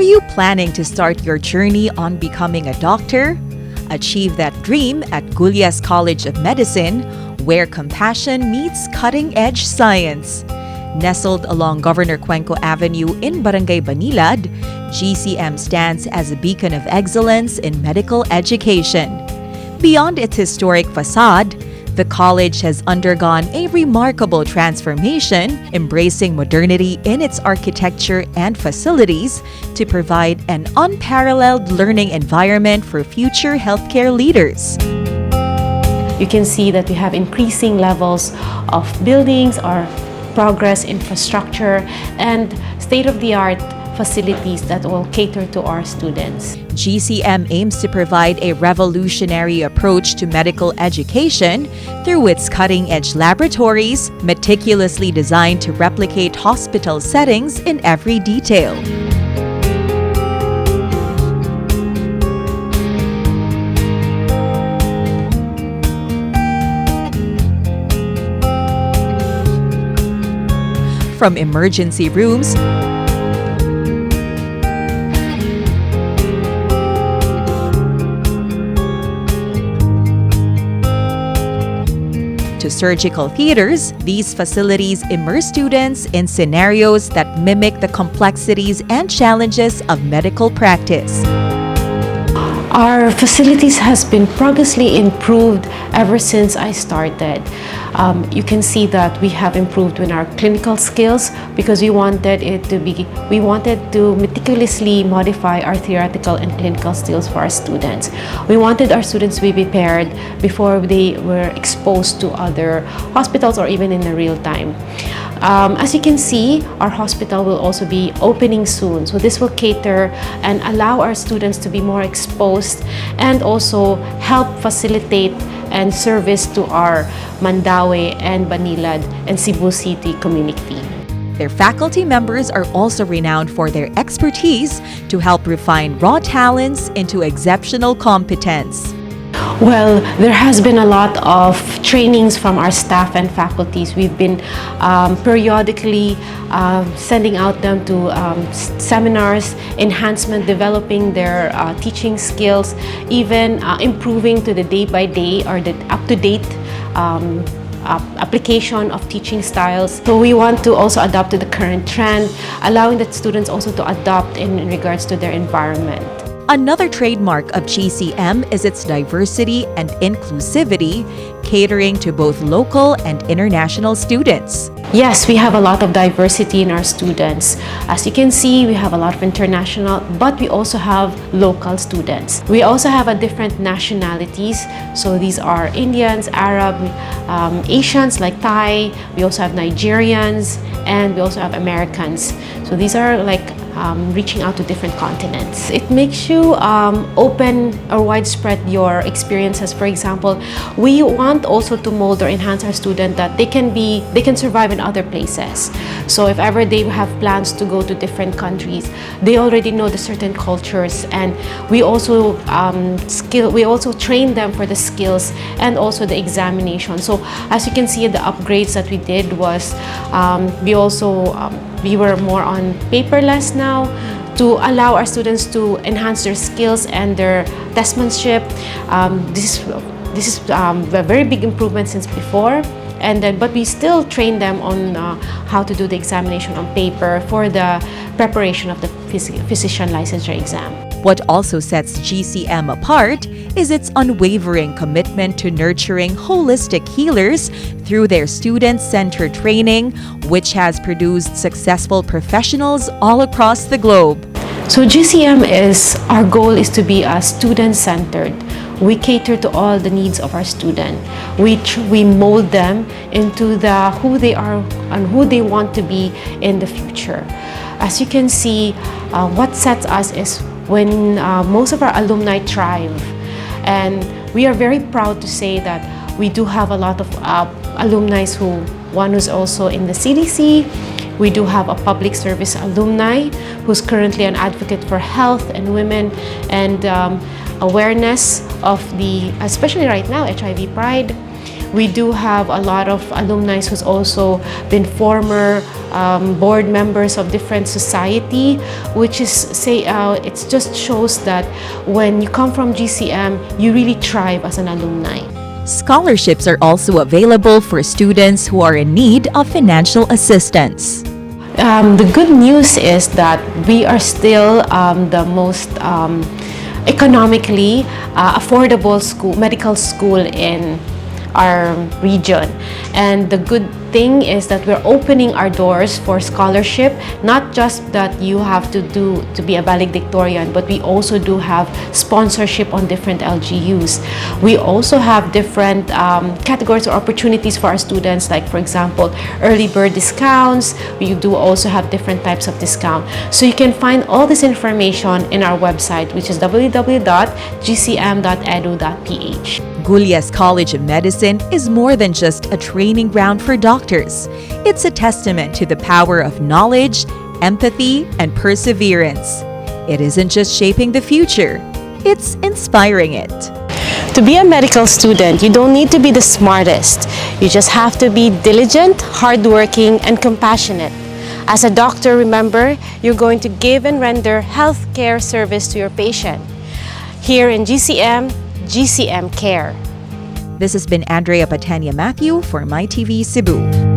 you planning to start your journey on becoming a doctor? Achieve that dream at Gullas College of Medicine, where compassion meets cutting-edge science. Nestled along 𝗵𝗻𝗀𝗀 Avenue in Barangay Banilad, GCM stands as a beacon of excellence in medical education. Beyond its historic facade, the college has undergone a remarkable transformation, embracing modernity in its architecture and facilities to provide an unparalleled learning environment for future healthcare leaders. You can see that we have increasing levels of buildings, our progress infrastructure, and state-of-the-art facilities that will cater to our students. GCM aims to provide a revolutionary approach to medical education through its cutting-edge laboratories, meticulously designed to replicate hospital settings in every detail. From emergency rooms to surgical theaters, these facilities immerse students in scenarios that mimic the complexities and challenges of medical practice. Our facilities has been progressively improved ever since I started. You can see that we have improved in our clinical skills because we wanted to meticulously modify our theoretical and clinical skills for our students. We wanted our students to be prepared before they were exposed to other hospitals or even in the real time. As you can see, our hospital will also be opening soon. So this will cater and allow our students to be more exposed and also help facilitate and service to our Mandaue and Banilad and Cebu City community. Their faculty members are also renowned for their expertise to help refine raw talents into exceptional competence. Well, there has been a lot of trainings from our staff and faculties. We've been periodically sending out them to seminars, enhancement, developing their teaching skills, even improving to the day-by-day or the up-to-date application of teaching styles. So we want to also adapt to the current trend, allowing the students also to adopt in regards to their environment. Another trademark of GCM is its diversity and inclusivity, catering to both local and international students. Yes, we have a lot of diversity in our students. As you can see, we have a lot of international, but we also have local students. We also have different nationalities. So these are Indians, Arab, Asians like Thai. We also have Nigerians, and we also have Americans. So these are like reaching out to different continents. It makes you open or widespread your experiences. For example, we want also to mold or enhance our student that they can survive in other places. So if ever they have plans to go to different countries, they already know the certain cultures, and we also train them for the skills and also the examination. So as you can see, the upgrades that we did was we were more on paperless now to allow our students to enhance their skills and their testmanship. This is a very big improvement since before. But we still train them on how to do the examination on paper for the preparation of the physician licensure exam. What also sets GCM apart is its unwavering commitment to nurturing holistic healers through their student-centered training, which has produced successful professionals all across the globe. So GCM our goal is to be student-centered. We cater to all the needs of our student. We mold them into who they are and who they want to be in the future. As you can see, what sets us is when most of our alumni thrive. And we are very proud to say that we do have a lot of alumni one who's also in the CDC. We do have a public service alumni who's currently an advocate for health and women and awareness of especially right now, HIV Pride. We do have a lot of alumni who's also been former board members of different society, which is it just shows that when you come from GCM, you really thrive as an alumni. Scholarships are also available for students who are in need of financial assistance. The good news is that we are still the most economically affordable medical school in our region, and the good thing is that we're opening our doors for scholarship. Not just that you have to be a valedictorian, but we also do have sponsorship on different LGUs. We also have different categories or opportunities for our students, like for example early bird discounts. We do also have different types of discount, so you can find all this information in our website, which is www.gcm.edu.ph. Gullas College of Medicine is more than just a training ground for doctors. It's a testament to the power of knowledge, empathy, and perseverance. It isn't just shaping the future, it's inspiring it. To be a medical student, you don't need to be the smartest. You just have to be diligent, hardworking, and compassionate. As a doctor, remember, you're going to give and render healthcare service to your patient. Here in GCM, GCM Care. This has been 𝗂𝗲𝗃𝗃 for MyTV Cebu.